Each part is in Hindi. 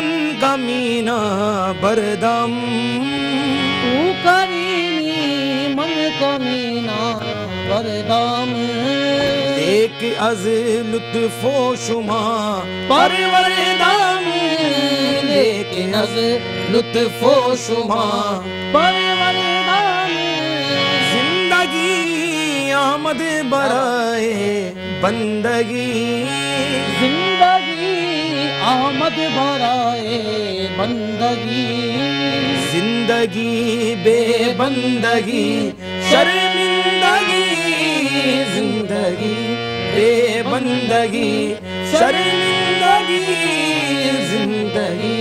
मन का मीना बरदम, तू करीमी मन का मीना बरदम, एक अज लुत्फो शुमा परवरदम, लेकिन अज लुत्फो शुमा परवरदम, जिंदगी आमद बराए बंदगी, जिंदगी आमद बराए बंदगी, जिंदगी बेबंदगी शर्मिंदगी, जिंदगी बेबंदगी शर्मिंदगी, जिंदगी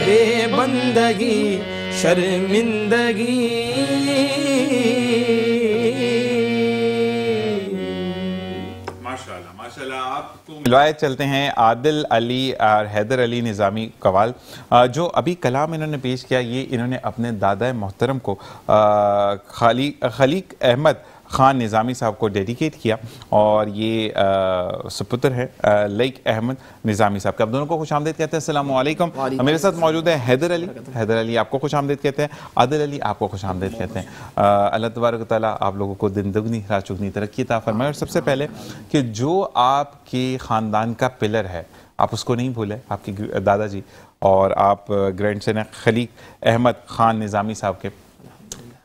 बेबंदगी शर्मिंदगी। माशाल्लाह माशाल्लाह। आपको मिलवाए चलते हैं आदिल अली और हैदर अली निज़ामी कवाल, जो अभी कलाम इन्होंने पेश किया, ये इन्होंने अपने दादा मोहतरम को खलीक अहमद ख़ान निज़ामी साहब को डेडिकेट किया, और ये सुपुत्र है लईक अहमद निज़ामी साहब के। आप दोनों को खुश आमदीद कहते हैं। अस्सलाम वालेकुम। मेरे साथ मौजूद है हैदर अली। हैदर अली आपको खुश आमदीद कहते हैं, आदिल अली आपको खुश आमदीद कहते हैं। अल्लाह तबारक व तआला आप लोगों को दिन दुगनी रात चुगनी तरक्की अता फरमाए। और सबसे पहले कि जो आपके ख़ानदान का पिलर है आप उसको नहीं भूलें, आपके दादाजी और आप ग्रैंडसन हैं खलीक अहमद ख़ान निज़ामी साहब के।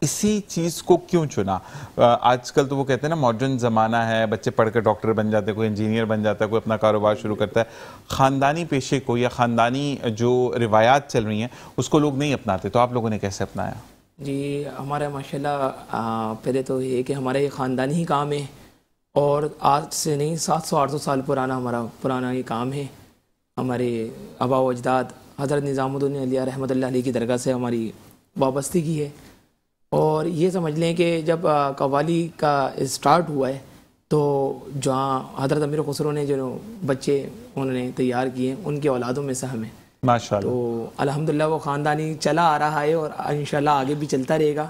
इसी चीज़ को क्यों चुना? आजकल तो वो कहते हैं ना मॉडर्न ज़माना है, बच्चे पढ़ कर डॉक्टर बन जाते हैं, कोई इंजीनियर बन जाता है, कोई अपना कारोबार शुरू करता है। ख़ानदानी पेशे को या ख़ानदानी जो रिवायात चल रही हैं उसको लोग नहीं अपनाते, तो आप लोगों ने कैसे अपनाया? जी हमारा माशाल्लाह पहले तो ये कि हमारा ये ख़ानदानी ही काम है, और आज से नहीं 700-800 साल पुराना ये काम है। हमारे आबा व अजदाद हज़रत निज़ामुद्दीन औलिया रहमतुल्लाह अलैह की दरगाह से हमारी वाबस्तगी है। और ये समझ लें कि जब कव्वाली का स्टार्ट हुआ है तो जहाँ हज़रत अमीर खुसरो ने जो बच्चे उन्होंने तैयार किए उनके औलादों में से हमें माशाल्लाह, तो अल्हम्दुलिल्लाह वो ख़ानदानी चला आ रहा है और इंशाल्लाह आगे भी चलता रहेगा।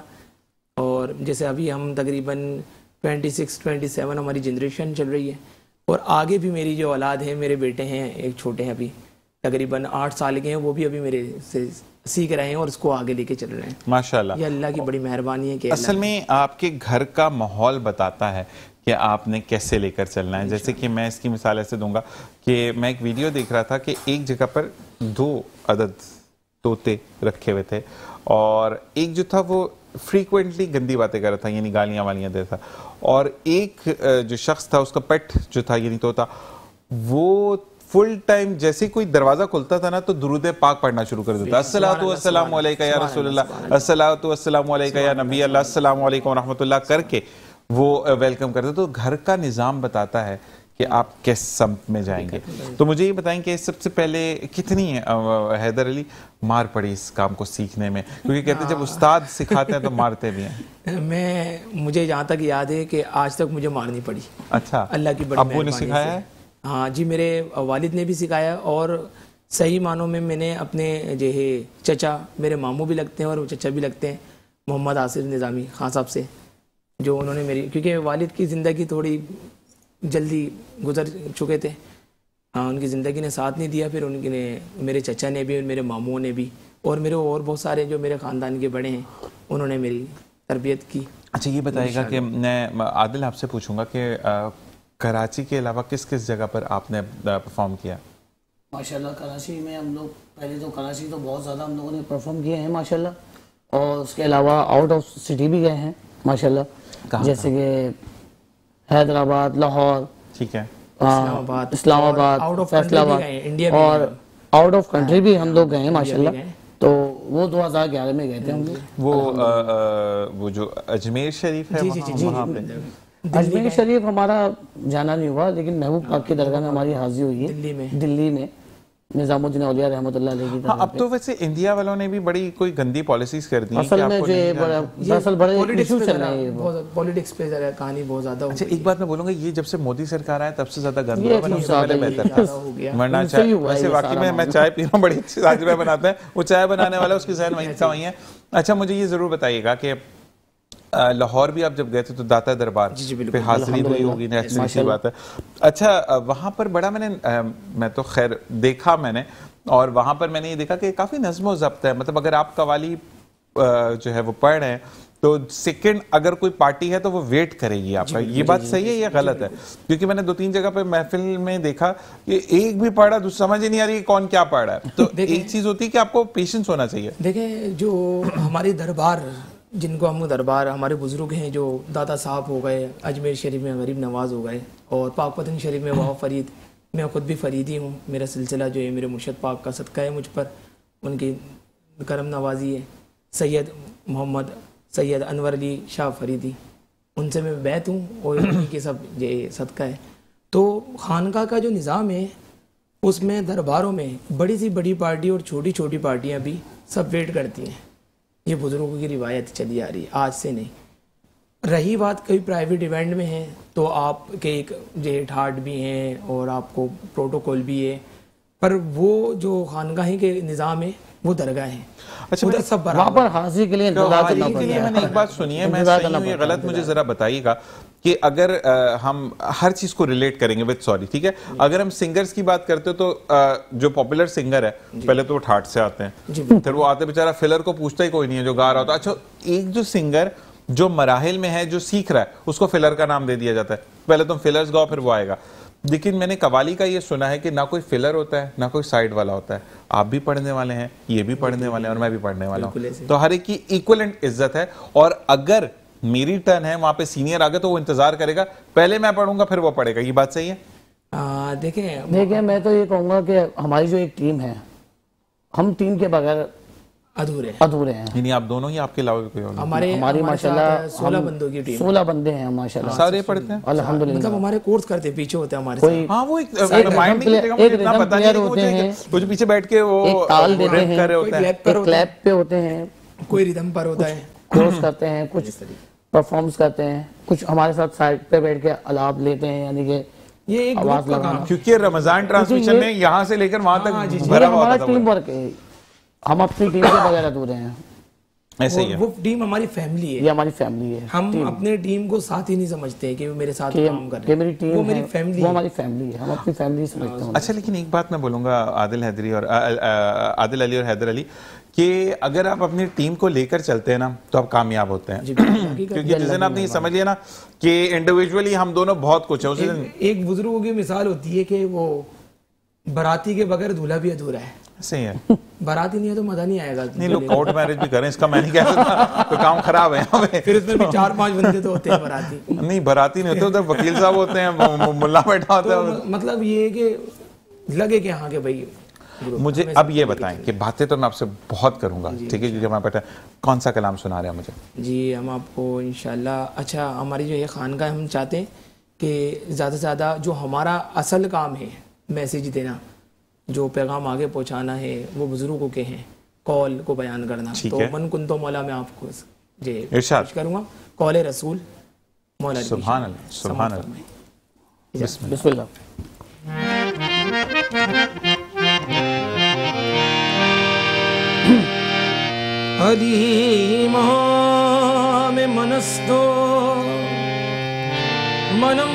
और जैसे अभी हम तकरीबन 26-27 हमारी जनरेशन चल रही है, और आगे भी मेरी जो औलाद है, मेरे बेटे हैं, एक छोटे हैं अभी तकरीबन 8 साल के हैं, वो भी अभी मेरे से सीख रहे हैं और उसको आगे लेके चल रहे हैं माशाल्लाह। ये अल्लाह की बड़ी मेहरबानी है कि असल में आपके घर का माहौल बताता है कि आपने कैसे लेकर चलना है। जैसे कि मैं इसकी मिसाल ऐसे दूंगा कि मैं एक वीडियो देख रहा था कि एक जगह पर 2 अदद तोते रखे हुए थे, और एक जो था वो फ्रीक्वेंटली गंदी बातें कर रहा था, यानी गालियाँ वालियाँ देता था, और एक जो शख्स था उसका पेट जो था यानी तोता, वो फुल टाइम जैसे कोई दरवाजा खुलता था ना तो दुरूद पाक पढ़ना शुरू कर देता, अस्सलातु वस्सलामु अलैका या रसूलल्लाह, अस्सलातु वस्सलामु अलैका या नबी अल्लाह, अस्सलामु अलैकुम रहमतुल्लाह करके वो वेलकम करते। तो घर का निज़ाम बताता है कि आप किस सम्त में जाएंगे। तो मुझे ये बताएं कि सबसे पहले कितनी हैदर अली मार पड़ी इस काम को सीखने में, क्योंकि कहते हैं जब उस्ताद सिखाते हैं तो मारते भी हैं। मुझे जहाँ तक याद है कि आज तक मुझे मारनी पड़ी। अच्छा, अल्लाह की बड़ी अब्बू ने सिखाया है? हाँ जी, मेरे वालिद ने भी सिखाया, और सही मानों में मैंने अपने जो है चचा, मेरे मामू भी लगते हैं और चचा भी लगते हैं, मोहम्मद आसिफ निज़ामी खान साहब से, जो उन्होंने मेरी, क्योंकि वालिद की ज़िंदगी थोड़ी जल्दी गुजर चुके थे, हाँ उनकी ज़िंदगी ने साथ नहीं दिया, फिर उनके ने मेरे चचा ने भी, मेरे मामुओं ने भी, और मेरे और बहुत सारे जो मेरे ख़ानदान के बड़े हैं उन्होंने मेरी तरबियत की। अच्छा, ये बताइएगा कि मैं आदिल आपसे पूछूंगा कि कराची के अलावा किस किस जगह पर आपने परफॉर्म किया? माशाल्लाह कराची में हम लोग पहले तो कराची तो बहुत ज़्यादा हम लोगों ने परफॉर्म किए हैं माशाल्लाह, और उसके अलावा आउट ऑफ सिटी भी गए हैं माशाल्लाह, जैसे कि हैदराबाद, लाहौर, ठीक है, इस्लामाबाद, फैसलाबाद, और आउट ऑफ कंट्री भी हम लोग गए हैं माशाल्लाह। तो वो 2011 में गए थे हम लोग। वो जो अजमेर शरीफ है वहाँ पे, अजमेर शरीफ हमारा जाना नहीं हुआ, लेकिन महबूब पाक की दरगाह में हमारी हाजिरी हुई है दिल्ली में निज़ामुद्दीन औलिया रहमतुल्लाह अलैह की तरफ। अब तो वैसे इंडिया वालों ने भी बड़ी कोई गंदी पॉलिसीज कर दी हैं असल में, जो असल बड़े इश्यूज चल रहे हैं, पॉलिटिक्स पे कहानी बहुत ज्यादा। अच्छा, एक बात मैं बोलूंगा, ये जब से मोदी सरकार आया तब से ज्यादा गंदा बेहतर हो गया, वरना वैसे वाकई में मैं चाय पी रहा हूँ, बड़ी अच्छी चाय बनाते हैं, वो चाय बनाने वाला उसकी जहन वहीं का वहीं है। अच्छा, मुझे ये जरूर बताइएगा कि लाहौर भी आप जब गए थे तो दाता दरबार पे हाजिरी हुई होगी, नेचुरल सी बात है। अच्छा, वहाँ पर बड़ा मैं तो खैर देखा मैंने और वहां पर मैंने ये देखा कि काफी नज़्म ज़ब्त है। मतलब अगर आप कवाली जो है वो पढ़ रहे हैं तो सेकंड अगर कोई पार्टी है तो वो वेट करेगी आपका। ये बात सही है या गलत है? क्योंकि मैंने 2-3 जगह पे महफिल में देखा कि एक भी पढ़ा तो समझ ही नहीं आ रही कौन क्या पढ़ रहा है। तो एक चीज होती है कि आपको पेशेंस होना चाहिए। देखें, जो हमारी दरबार, जिनको हम दरबार, हमारे बुजुर्ग हैं, जो दादा साहब हो गए, अजमेर शरीफ में गरीब नवाज हो गए, और पाकपतन शरीफ में वाह फरीद, मैं खुद भी फरीदी हूँ। मेरा सिलसिला जो है मेरे मुर्शद पाक का सदका है मुझ पर, उनकी करम नवाजी है। सैयद मोहम्मद सैयद अनवर अली शाह फरीदी, उनसे मैं बैत हूँ और उनकी सब ये सदका है। तो खानका का जो निज़ाम है उसमें दरबारों में बड़ी सी बड़ी पार्टी और छोटी छोटी पार्टियाँ भी सब वेट करती हैं। ये बुजुर्गों की रिवायत चली आ रही है, आज से नहीं। रही बात कोई प्राइवेट इवेंट में है तो आपके एक जेठ हाट भी हैं और आपको प्रोटोकॉल भी है, पर वो जो खानगाही के निज़ाम है वो दरगाह है। अच्छा, उधर सब वहाँ बराबर। पर हाजिरी के लिए इंतजार करना के लिए पड़ता मैंने है। एक बात सुनी है, मैं इंतजार सही करना हूँ या पड़ता है। गलत मुझे जरा बताइएगा कि अगर हम हर चीज को रिलेट करेंगे विद सॉरी, ठीक है, अगर हम सिंगर्स की बात करते हो तो जो पॉपुलर सिंगर है पहले तो वो ठाट से आते हैं, फिर वो आते बेचारा फिलर को पूछता ही कोई नहीं है जो गा रहा होता। अच्छा, एक जो सिंगर जो मराहिल में है, जो सीख रहा है, उसको फिलर का नाम दे दिया जाता है, पहले तुम फिलर्स गाओ फिर वो आएगा। लेकिन मैंने कवाली का ये सुना है कि ना कोई फिलर होता है ना कोई साइड वाला होता है। आप भी पढ़ने वाले हैं, ये भी पढ़ने वाले हैं और मैं भी पढ़ने वाला हूँ, तो हर एक की इक्वलेंट इज्जत है। और अगर मेरी टर्न है, वहां पे सीनियर आ गए तो वो इंतजार करेगा, पहले मैं पढ़ूंगा फिर वो पढ़ेगा। ये बात सही है? देखिए, मैं तो ये कहूँगा कि हमारी जो एक टीम है, हम टीम के बगैर अधूरे हैं। यानी आप दोनों ही, आपके अलावा कोई और नहीं? हमारी माशाल्लाह 16 बंदों की टीम, 16 बंदे हैं माशाल्लाह। सारे पढ़ते हैं अल्हम्दुलिल्लाह। मतलब हमारे कोर्स करते पीछे होते हैं हमारे कोई हाँ, वो एक रिदम माइंड नहीं करेगा, मुझे इतना पता नहीं है कि होते हैं, वो जो पीछे बैठ के वो एक ताल देते रैप हैं, कर रहे होते हैं, एक क्लैप पे होते हैं, कोई रिदम पर होता है, कोर्स करते हैं, कुछ परफॉर्म्स करते हैं, कुछ हमारे साथ साइड पे बैठ के अलाप लेते हैं, यानी कि ये एक आवाज ग्रुप का लगाना। काम। क्योंकि रमजान ट्रांसमिशन में यहाँ से लेकर वहां तक ये भरा हुआ हमारा था टीम वो। वर्क है, हम अपनी टीम के बगैर अधूरे हैं। ऐसे ही है। वो टीम हमारी फैमिली ये है। हमारी फैमिली है। हम अपने टीम को साथ ही नहीं समझते हैं कि वो मेरे साथ कि काम कर कि रहे मेरी हैं, टीम वो मेरी है, फैमिली वो है। हमारी फैमिली है, हम अपनी फैमिली समझते हैं। अच्छा, लेकिन एक बात मैं बोलूंगा आदिल हैदरी और आदिल अली और हैदर अली, कि अगर आप अपनी टीम को लेकर चलते हैं ना तो आप कामयाब होते हैं। क्योंकि जिस दिन आपने ये समझ लिया ना कि इंडिविजुअली हम दोनों बहुत कुछ है, उस दिन एक बुजुर्गों की मिसाल होती है कि वो बाराती के बगैर दूल्हा भी अधूरा है। सही है। बाराती नहीं है तो मजा नहीं आएगा। नहीं, लोग कोर्ट मैरिज भी करें, इसका मैं नहीं कह सकता, तो काम खराब है यहाँ पे। फिर उसमें भी 4-5 बंदे तो होते हैं बाराती। नहीं, बाराती नहीं होते, उधर वकील साहब होते हैं, मुल्ला बैठा होता है। तो मतलब ये है कि लगे कि हाँ कि भाई मुझे अब ये बताएं कि बातें तो मैं आपसे बहुत करूंगा, ठीक है, क्योंकि हमारे बेटा कौन सा कलाम सुना रहे हैं मुझे? जी, हम आपको इंशाल्लाह, अच्छा, हमारी जो ये खानका, हम चाहते हैं कि ज़्यादा से ज़्यादा जो हमारा असल काम है, मैसेज देना, जो पैगाम आगे पहुंचाना है, वो बुजुर्गों के हैं, कॉल को बयान करना। ठीक तो है। मन कुन तो मौला में आपको जे इरशाद पेश करूंगा, कॉल रसूल मौला। सुभान अल्लाह, सुभान अल्लाह। बिस्मिल्लाह। अली इमाम मनस्तो मनम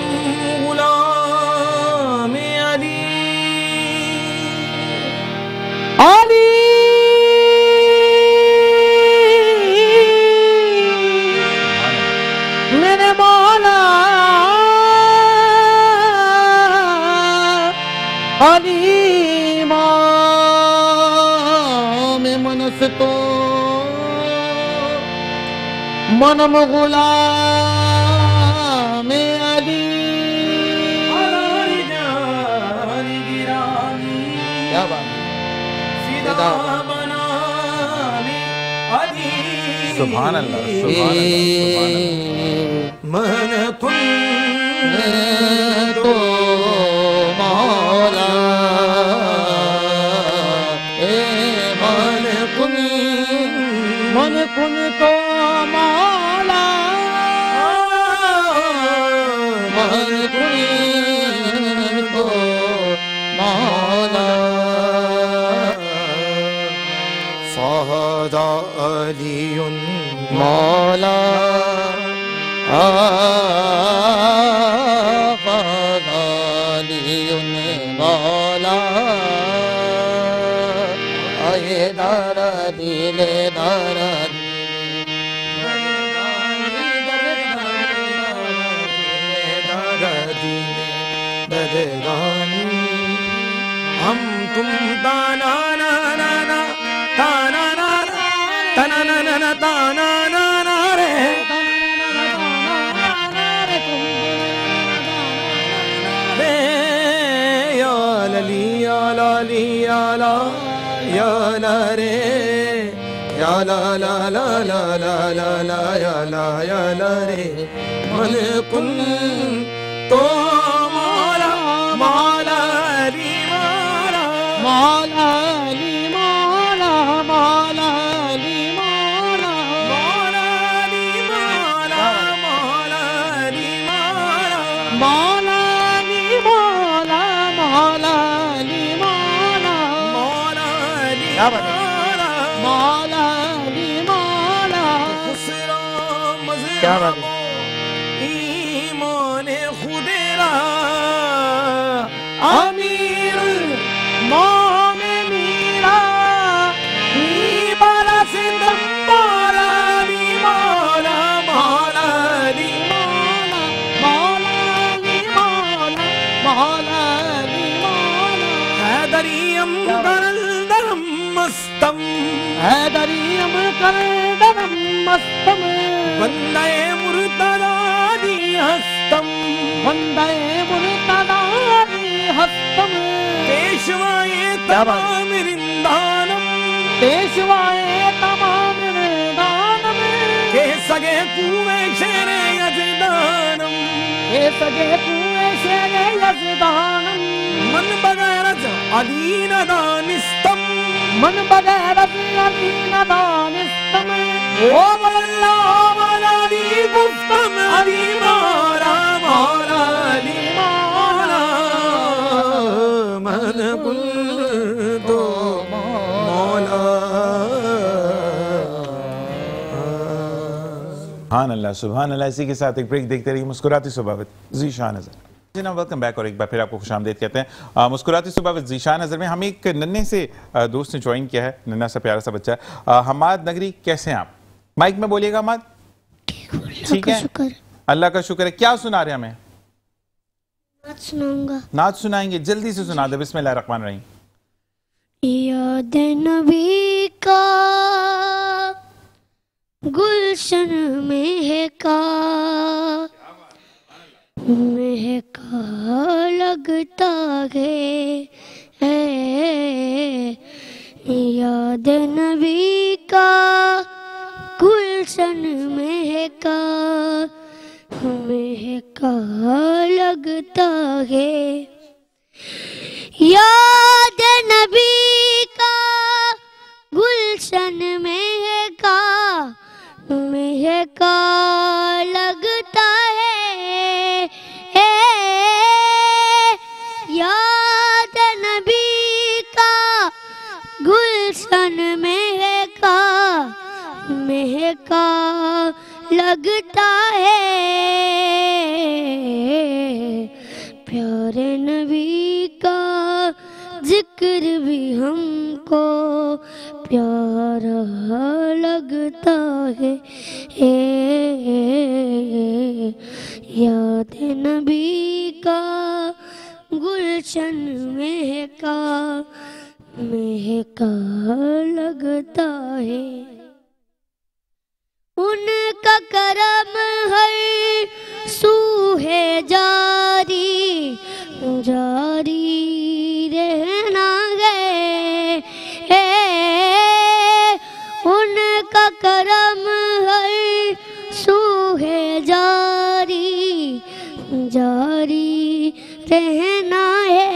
गुलाम अली अली मेरे मौला अली इमाम मनस्तो मनम गुलाम अली। क्या बात है। सुभान अल्लाह, सुभान अल्लाह, सुभान अल्लाह। मन कुन तो मौला ए मन कुन तो मौला मन कुन तो मौला फहदा अलियुन मौला मौला आए दारा दिले दारा हम तुम ताना ना ना ना ताना ना ताना ना ना ना ताना ना ना रे या लली या लाली या ला या ला रे या ला ला ला ला ला ला ला या ला या ला रे मन कुन तो मौला मौला री मौला मौला ली मौला मौला ली मौला मौला री मौला मौला री मौला मौला ली मौला मौला ली मौला मौला री क्या बात है? मौला मौला ली मौला खुसरा मज़रा क्या बात है? ईमान खुदेरा अमीर मोहन मीरा बाला सिंध मौला री मौला मौला री मौला मौला ली मौला मौला ली मौला हैदरियम करंदरम मस्तम हैदरियम करदम मस्तम वंदे मुर्तदा दी हस्तम वंदे मुर्तदारी हस्तम पेशवाए क्या बात है? तमाम रिंदानम पेशवाए तमाम दानम के सगे कुएं शेरे यजदानम हे सगे कुएं शेरे यजदानम मन बगैरज अदीन दानिस्तम मन बगैर अदीन दानिस्तम ओ मौला मौला दी गुफ्तम अली मौला मौला दी मौला मन कुल तो मौला सुभान अल्लाह सुभान अल्लाह। इसी के साथ एक ब्रेक देखते रहिए मुस्कुराती सुबह विद ज़ीशान नज़र। वेलकम बैक और एक बार फिर आपको खुशामदीद कहते हैं मुस्कुराती सुबह विद ज़ीशान नज़र में। हम एक नन्हे से दोस्त ने ज्वाइन किया है, नन्हा सा प्यारा सा बच्चा है। हमाद नगरी, कैसे हैं आप? माइक में बोलिएगा हमाद। ठीक है, अल्लाह का शुक्र है। क्या सुना रहे हैं हमें? नाच सुनाऊंगा। नाच सुनाएंगे, जल्दी से सुना दे। बिस्मिल्लाह रहमान रहीम। याद नबी का गुलशन महका महका लगता है याद नबी का गुलशन महका महका लगता है याद नबी का गुलशन महका महका लगता है याद नबी का गुलशन महका महका लगता है प्यारे नबी का जिक्र भी हमको प्यारा लगता है याद नबी का गुलशन महका महका लगता है उनका करम हर सू है जारी जारी रहना है उनका करम हर सू है जारी जारी रहना है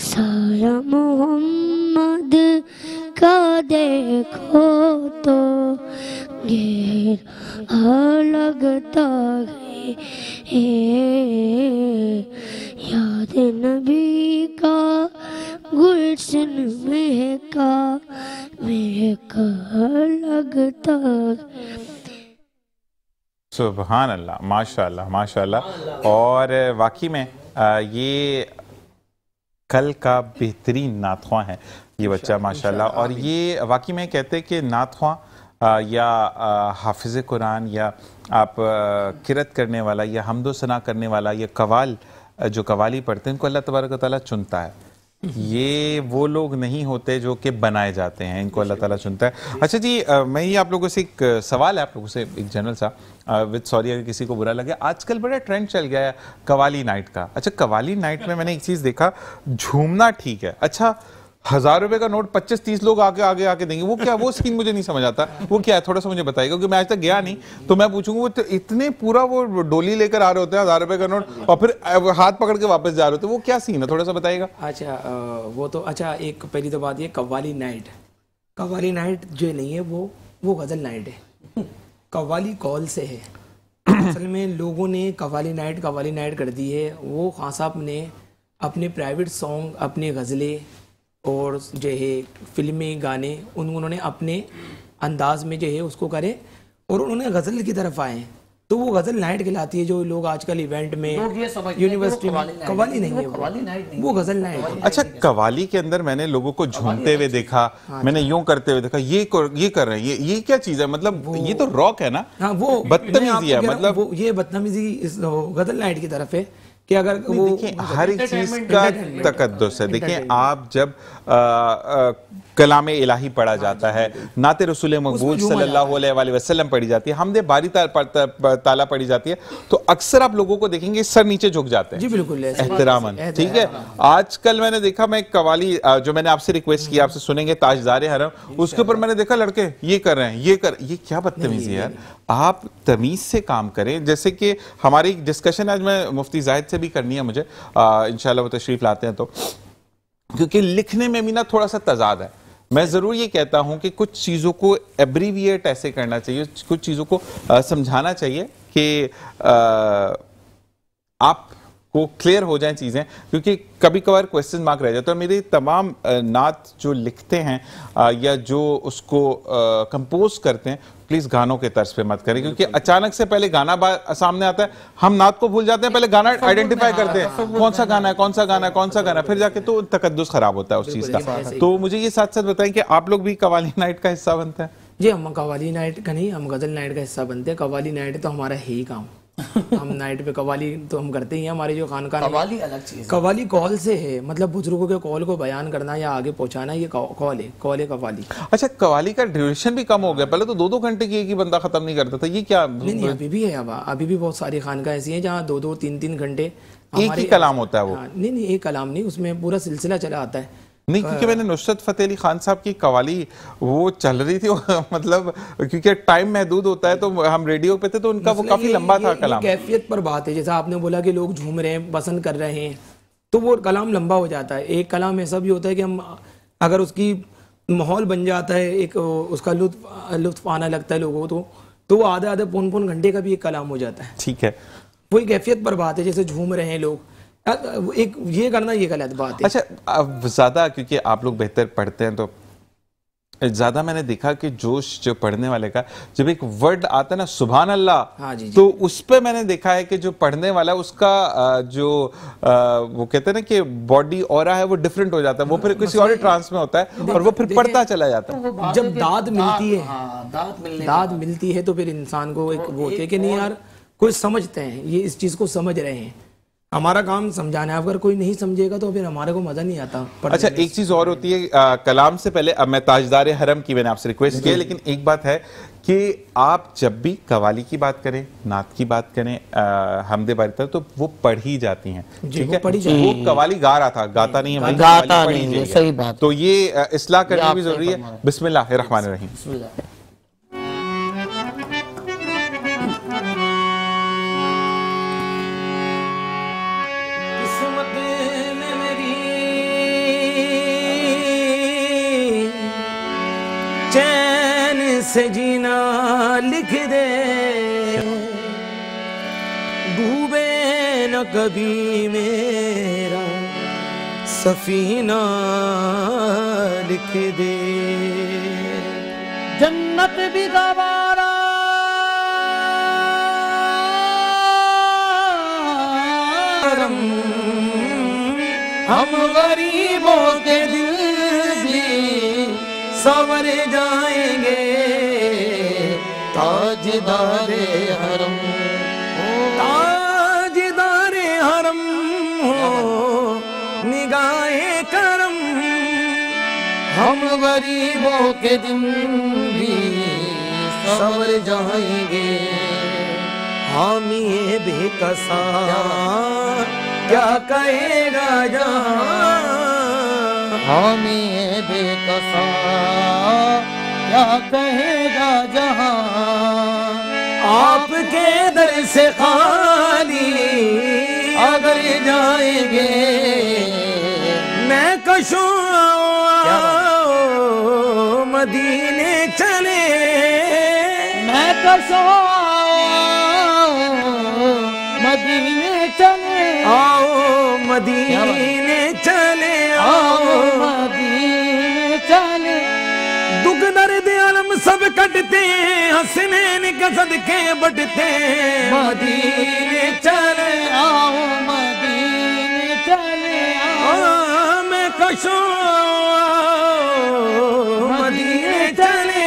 साया मोहम्मद का देखो तो घेर लगता है याद नबी का गुलशन महका महका लगता सुभान अल्लाह, माशाअल्लाह माशाअल्लाह। और वाकई में ये कल का बेहतरीन नातख्वां है ये बच्चा माशाल्लाह। और ये वाकई में कहते हैं कि नातख्वां या हाफिज़ कुरान या आप किरत करने वाला या हम्दो सना करने वाला या कवाल जो कवाली पढ़ते हैं इनको अल्लाह तबारक व तआला चुनता है। ये वो लोग नहीं होते जो कि बनाए जाते हैं, इनको अल्लाह ताला चुनता है। अच्छा जी, मैं ये आप लोगों से एक सवाल है आप लोगों से एक जनरल सा, विद सॉरी अगर किसी को बुरा लगे, आजकल बड़ा ट्रेंड चल गया है कवाली नाइट का। अच्छा, कवाली नाइट में मैंने एक चीज़ देखा, झूमना ठीक है, अच्छा 1000 रुपए का नोट 25-30 लोग आगे आगे आके देंगे, वो क्या, वो सीन मुझे नहीं समझ आता, वो क्या है, थोड़ा सा मुझे बताइएगा क्योंकि मैं आज तक गया नहीं, तो मैं पूछूंगा वो तो इतने पूरा वो डोली लेकर आ रहे होते हैं 1000 रुपए का नोट और फिर हाथ पकड़ के वापस जा रहे होते हैं, वो क्या सीन है, थोड़ा सा बताइएगा। अच्छा वो तो अच्छा, एक पहली तो बात ये कव्वाली नाइट जो नहीं है वो गज़ल नाइट है, कव्वाली कॉल से है। असल में लोगों ने कव्वाली नाइट कर दी है। वो खान साहब ने अपने प्राइवेट सॉन्ग, अपने गज़लें और जो है फिल्में गाने उन्होंने अपने अंदाज में जो है उसको करे और उन्होंने गज़ल की तरफ आए, तो वो गज़ल नाइट कहलाती है। जो लोग आजकल इवेंट में यूनिवर्सिटी में कव्वाली नहीं है, वो गज़ल नाइट है। अच्छा, कव्वाली के अंदर मैंने लोगों को झूमते हुए देखा, मैंने यूं करते हुए देखा, ये कर रहे हैं, ये क्या चीज़ है, मतलब ये तो रॉक है ना। हाँ, वो बदतमीजी है, मतलब ये बदतमीजी इस गज़ल नाइट की तरफ है कि अगर वो देखिए हर एक चीज का तकद्दुस है। देखिए आप जब कलाम इलाही पढ़ा जाता है, नाते रसूल मकबूल सल्लल्लाहु अलैहि वसल्लम पढ़ी जाती है, हमदे बारी ताला पढ़ी जाती है, तो अक्सर आप लोगों को देखेंगे सर नीचे झुक जाते हैं। जी बिल्कुल, एहतरामन, ठीक है। आजकल मैंने देखा, मैं कवाली जो मैंने आपसे रिक्वेस्ट की, आपसे सुनेंगे ताजदारे हरम, उसके ऊपर मैंने देखा लड़के ये कर रहे हैं, ये क्या बदतमीजी है यार, आप तमीज से काम करें। जैसे कि हमारी डिस्कशन आज मैं मुफ्ती जाहिद से भी करनी है मुझे, इंशाल्लाह वो तशरीफ लाते हैं तो, क्योंकि लिखने में भी ना थोड़ा सा तजाद है। मैं ज़रूर ये कहता हूं कि कुछ चीज़ों को एब्रीविएट ऐसे करना चाहिए, कुछ चीज़ों को समझाना चाहिए कि आपको क्लियर हो जाएं चीज़ें, क्योंकि कभी कभार क्वेश्चन मार्क रह जाता है। मेरे तमाम नात जो लिखते हैं या जो उसको कंपोज करते हैं, प्लीज गानों के तर्ज पे मत करें, क्योंकि अचानक से पहले गाना सामने आता है, हम नात को भूल जाते हैं, पहले गाना आइडेंटिफाई करते हैं, कौन सा गाना है, फिर जाके तो तकद्दुस खराब होता है उस चीज का। तो मुझे ये साथ साथ बताएं कि आप लोग भी कवाली नाइट का हिस्सा बनते हैं? जी, हम कवाली नाइट का नहीं, हम गज़ल नाइट का हिस्सा बनते हैं। कवाली नाइट तो हमारा है ही काम। हम नाइट पे कवाली तो हम करते ही हैं। हमारे जो खानका कवाली अलग चीज है, कवाली कॉल से है, मतलब बुजुर्गों के कॉल को बयान करना या आगे पहुंचाना, ये कॉल है कवाली। अच्छा, कवाली का ड्यूरेशन भी कम हो गया, पहले तो 2-2 घंटे की एक ही बंदा खत्म नहीं करता था, ये क्या? नहीं, अभी भी है, अभी भी बहुत सारी खानका ऐसी हैं जहाँ 2-2, 3-3 घंटे एक ही कलाम होता है वो। नहीं, एक कलाम नहीं, उसमें पूरा सिलसिला चला आता है। नहीं, क्योंकि मैंने नुसरत फतेह अली खान साहब की कवाली वो चल रही थी मतलब क्योंकि टाइम महदूद होता है, तो हम रेडियो पे थे तो उनका वो काफी लंबा था कलाम। कैफियत पर बात है, जैसा आपने बोला कि लोग झूम रहे हैं, पसंद कर रहे हैं, तो वो कलाम लंबा हो जाता है। एक कलाम ऐसा भी होता है कि हम अगर उसकी माहौल बन जाता है, एक उसका लुत्फ आना लगता है लोगों को, तो वो आधे पौन घंटे का भी एक कलाम हो जाता है। ठीक है, वही कैफियत पर बात है, जैसे झूम रहे हैं लोग, एक ये करना ये गलत बात है। अच्छा, अब ज्यादा क्योंकि आप लोग बेहतर पढ़ते हैं तो ज्यादा मैंने देखा कि जोश जो पढ़ने वाले का, जब एक वर्ड आता है ना सुभान अल्लाह, हाँ जी, तो उस पे मैंने देखा है कि जो पढ़ने वाला है उसका जो वो कहते हैं ना कि बॉडी ऑरा है वो डिफरेंट हो जाता है, वो फिर किसी और ट्रांस में होता है और वो फिर पढ़ता चला जाता है। जब दाद मिलती है, दाद मिलती है तो फिर इंसान को एक वो होती है कि नहीं यार कोई समझते हैं, ये इस चीज को समझ रहे हैं, हमारा काम समझाना है। अगर कोई नहीं समझेगा तो फिर हमारे को मजा नहीं आता। अच्छा, एक चीज और होती है, कलाम से पहले अब मैं ताजदार हरम की मैंने आपसे रिक्वेस्ट की है, लेकिन एक बात है कि आप जब भी कवाली की बात करें, नात की बात करें, हमदे बारी तो वो पढ़ी जाती हैं, ठीक है? वो कवाली गा रहा था, गाता नहीं है, गाता नहीं है, सही बात। तो ये इस्लाह करनी भी जरूरी है। बिस्मिल्लाहिर्रहमानिर्रहीम। से जीना लिख दे, डूबे न कभी मेरा सफीना लिख दे, जन्नत भी गवारा हम गरीबों के दिल भी संवर जाएंगे, ताजदारे हरम, ताजदारे हरम हो निगाहे करम, हम गरीबों के दिन भी संवर जाएंगे। हामी बेकसा क्या कहेगा जहां, हामी बेकसा क्या कहेगा जहां, आपके दर से खाली अगर जाएंगे, मैं कशूं मदीने चले, मैं कशूं मदीने चले, आओ मदीने चले, आओ मदीने चले। दुख दर्द अलम सब कटते, हंसनैन के सदके बढ़ते, मदीने चले, आओ मदीने चले, आओ मैं कशूं मदीने चले,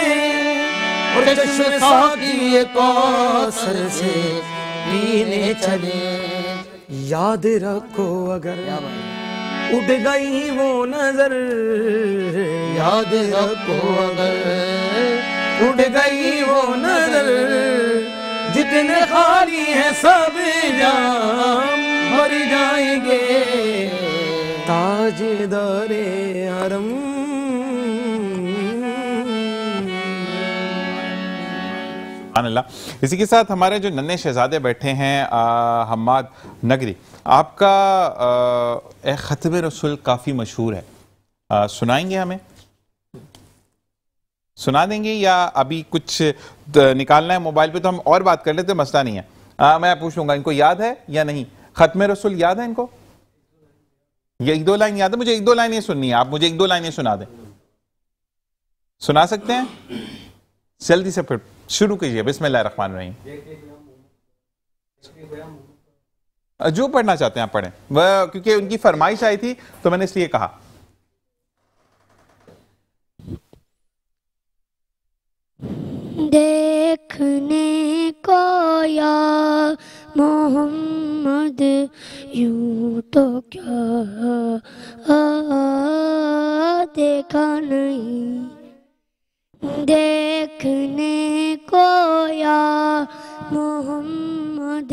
और चश्मे साकी कौसर से पीने चले। याद रखो अगर उड़ गई वो नजर, याद रखो अगर उड़ गई वो नजर, जितने खाली है सब जाम मर जाएंगे, ताजदारे हरम। अल्लाह। इसी के साथ हमारे जो नन्हे शहजादे बैठे हैं हम्माद नगरी, आपका ए ख़त्म रसूल काफ़ी मशहूर है, सुनाएंगे हमें, सुना देंगे या अभी कुछ निकालना है मोबाइल पे तो हम और बात कर लेते, मसला नहीं है। मैं पूछ लूँगा इनको याद है या नहीं, ख़त्म रसूल याद है इनको? ये एक दो लाइन याद है? मुझे एक दो लाइनें सुननी है, आप मुझे एक दो लाइनें सुना दें, सुना सकते हैं? जल्दी से फिर शुरू कीजिए, बिस्मिल्लाहिर्रहमानिर्रहीम। जो पढ़ना चाहते हैं आप पढ़ें, वह क्योंकि उनकी फरमाइश आई थी तो मैंने इसलिए कहा। देखने को या मोहम्मद यूं तो क्या देखा नहीं, देखने को या मोहम्मद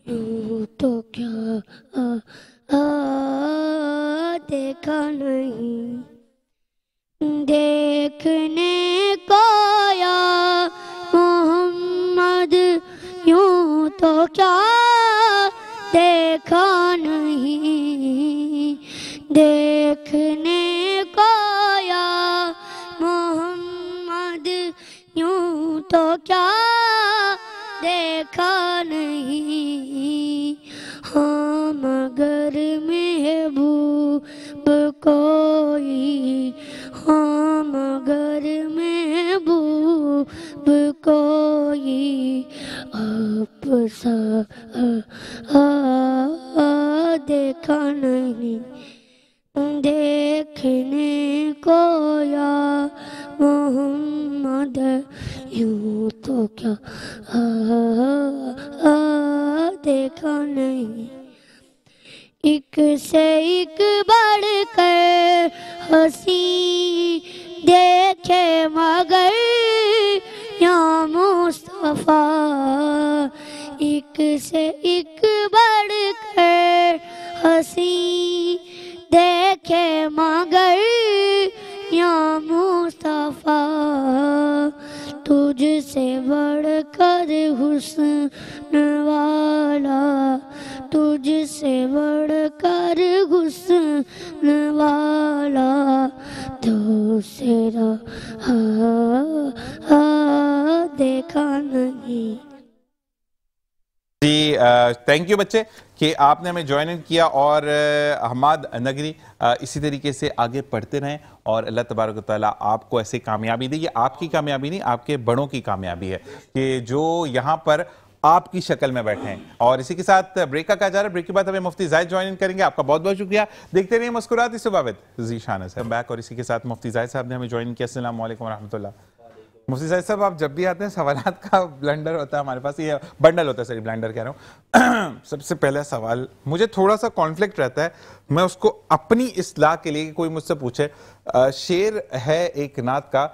यूं तो क्या देखा नहीं, देखने को या मोहम्मद यूं तो क्या देखा नहीं, देखने को या मोहम्मद यूं तो क्या देखा नहीं, हाँ मगर महबूब कोई, हाँ मगर महबूब कोई आप सा देखा नहीं, देखने को या मोहम्मद यूं तो क्या देखा नहीं, एक से एक बढ़कर हंसी देखे मगर या मुस्तफा, एक से एक बढ़कर हंसी देखे मगर या मुस्तफा, तुझसे बढ़कर हुस्न वाला, तुझसे बढ़कर हुस्न वाला दूसरा देखा नहीं। जी थैंक यू बच्चे कि आपने हमें ज्वाइन इन किया, और हम्माद नगरी इसी तरीके से आगे पढ़ते रहें और अल्लाह तबारक व तआला आपको ऐसे कामयाबी दे। ये आपकी कामयाबी नहीं, आपके बड़ों की कामयाबी है कि जो यहाँ पर आपकी शक्ल में बैठे हैं। और इसी के साथ ब्रेक का कहा जा रहा है, ब्रेक के बाद हमें मुफ्ती जाहिद ज्वाइन इन करेंगे। आपका बहुत बहुत शुक्रिया। देखते रहिए मुस्कुराती सुबह विद ज़ीशान से बैक। और इसी के साथ मुफ्ती जाहिद साहब ने हमें ज्वाइन किया। अस्सलाम वालेकुम रहमतुल्लाह। मुफ्ती जाहिद साहब, आप जब भी आते हैं सवालात का ब्लेंडर होता है हमारे पास, ये बंडल होता है, सॉरी ब्लेंडर कह रहा हूँ। सबसे पहला सवाल, मुझे थोड़ा सा कॉन्फ्लिक्ट रहता है, मैं उसको अपनी इस्लाह के लिए, कोई मुझसे पूछे, शेर है एक नात का,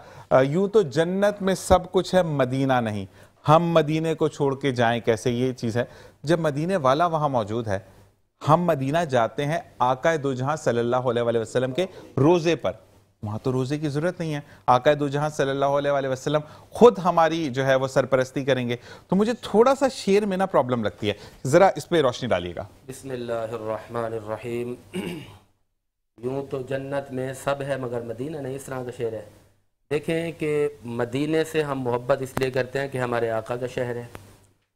यूं तो जन्नत में सब कुछ है मदीना नहीं, हम मदीने को छोड़ के जाएं कैसे। ये चीज़ है, जब मदीने वाला वहाँ मौजूद है, हम मदीना जाते हैं आका दो जहां सल्लल्लाहु अलैहि वसल्लम के रोज़े पर, वहां तो रोजे की जरूरत नहीं है, आका दो जहां सल्लल्लाहु अलैहि वसल्लम खुद हमारी जो है वो सरपरस्ती करेंगे। तो मुझे थोड़ा सा शेर में ना प्रॉब्लम लगती है, जरा इस पे रोशनी डालिएगा। बिस्मिल्लाहिर्रहमानिर्रहीम। यूं तो जन्नत में सब है मगर मदीना नहीं, इस तरह का शेर है। देखें कि मदीने से हम मोहब्बत इसलिए करते हैं कि हमारे आका का शहर है,